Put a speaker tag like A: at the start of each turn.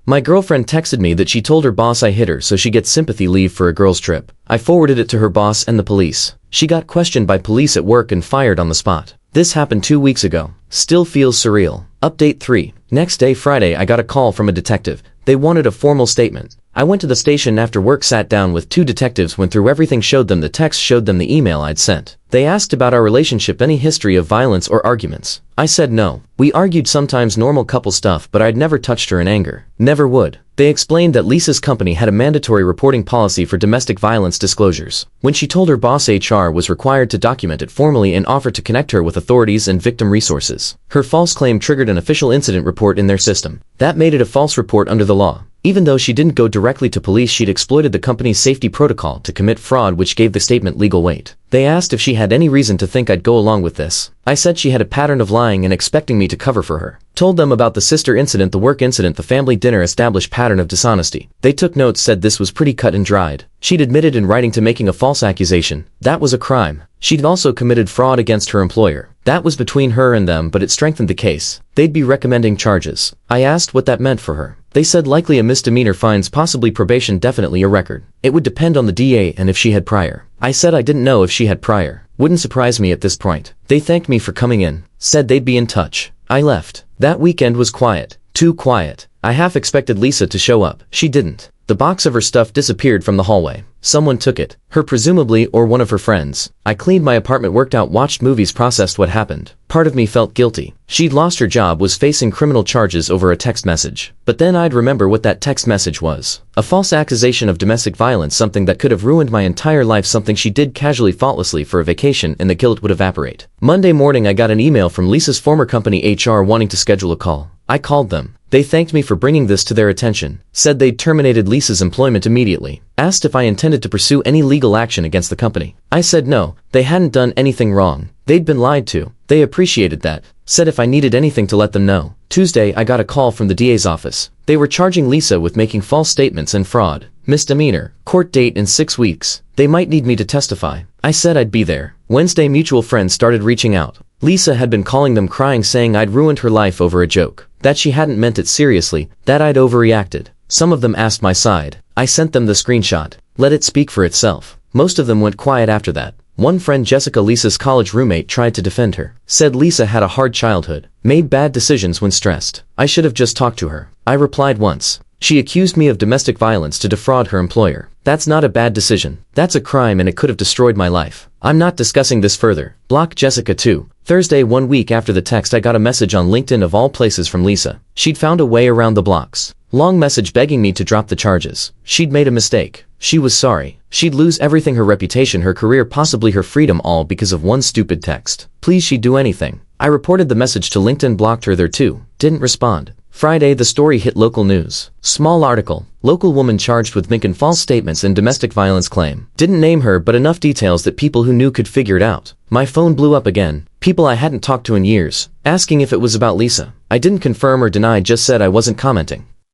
A: My girlfriend texted me that she told her boss I hit her so she gets sympathy leave for a girls' trip. I forwarded it to her boss and the police. She got questioned by police at work and fired on the spot. This happened 2 weeks ago. Still feels surreal. Update 3. Next day Friday I got a call from a detective. They wanted a formal statement. I went to the station after work, sat down with 2 detectives, went through everything, showed them the text, showed them the email I'd sent. They asked about our relationship, any history of violence or arguments. I said no. We argued, sometimes normal couple stuff, but I'd never touched her in anger. Never would. They explained that Lisa's company had a mandatory reporting policy for domestic violence disclosures. When she told her boss, HR was required to document it formally and offer to connect her with authorities and victim resources. Her false claim triggered an official incident report in their system. That made it a false report under the law. Even though she didn't go directly to police, she'd exploited the company's safety protocol to commit fraud, which gave the statement legal weight. They asked if she had any reason to think I'd go along with this. I said she had a pattern of lying and expecting me to cover for her. Told them about the sister incident, the work incident, the family dinner, established pattern of dishonesty. They took notes, said this was pretty cut and dried. She'd admitted in writing to making a false accusation. That was a crime. She'd also committed fraud against her employer. That was between her and them, but it strengthened the case. They'd be recommending charges. I asked what that meant for her. They said likely a misdemeanor, fines, possibly probation, definitely a record. It would depend on the DA and if she had prior. I said I didn't know if she had prior. Wouldn't surprise me at this point. They thanked me for coming in. Said they'd be in touch. I left. That weekend was quiet. Too quiet. I half expected Lisa to show up. She didn't. The box of her stuff disappeared from the hallway. Someone took it. Her presumably, or one of her friends. I cleaned my apartment, worked out, watched movies, processed what happened. Part of me felt guilty. She'd lost her job, was facing criminal charges over a text message. But then I'd remember what that text message was. A false accusation of domestic violence, something that could have ruined my entire life, something she did casually, thoughtlessly for a vacation, and the guilt would evaporate. Monday morning I got an email from Lisa's former company HR wanting to schedule a call. I called them. They thanked me for bringing this to their attention, said they'd terminated Lisa's employment immediately, asked if I intended to pursue any legal action against the company. I said no, they hadn't done anything wrong. They'd been lied to. They appreciated that, said if I needed anything to let them know. Tuesday I got a call from the DA's office. They were charging Lisa with making false statements and fraud. Misdemeanor. Court date in 6 weeks. They might need me to testify. I said I'd be there. Wednesday mutual friends started reaching out. Lisa had been calling them, crying, saying I'd ruined her life over a joke, that she hadn't meant it seriously, that I'd overreacted. Some of them asked my side. I sent them the screenshot. Let it speak for itself. Most of them went quiet after that. One friend, Jessica, Lisa's college roommate, tried to defend her. Said Lisa had a hard childhood, made bad decisions when stressed. I should have just talked to her. I replied once. She accused me of domestic violence to defraud her employer. That's not a bad decision. That's a crime and it could have destroyed my life. I'm not discussing this further. Block Jessica too. Thursday, 1 week after the text, I got a message on LinkedIn of all places from Lisa. She'd found a way around the blocks. Long message begging me to drop the charges. She'd made a mistake. She was sorry. She'd lose everything, her reputation, her career, possibly her freedom, all because of one stupid text. Please, she'd do anything. I reported the message to LinkedIn, blocked her there too. Didn't respond. Friday, the story hit local news. Small article. Local woman charged with making false statements and domestic violence claim. Didn't name her, but enough details that people who knew could figure it out. My phone blew up again. People I hadn't talked to in years, asking if it was about Lisa. I didn't confirm or deny, just said I wasn't commenting.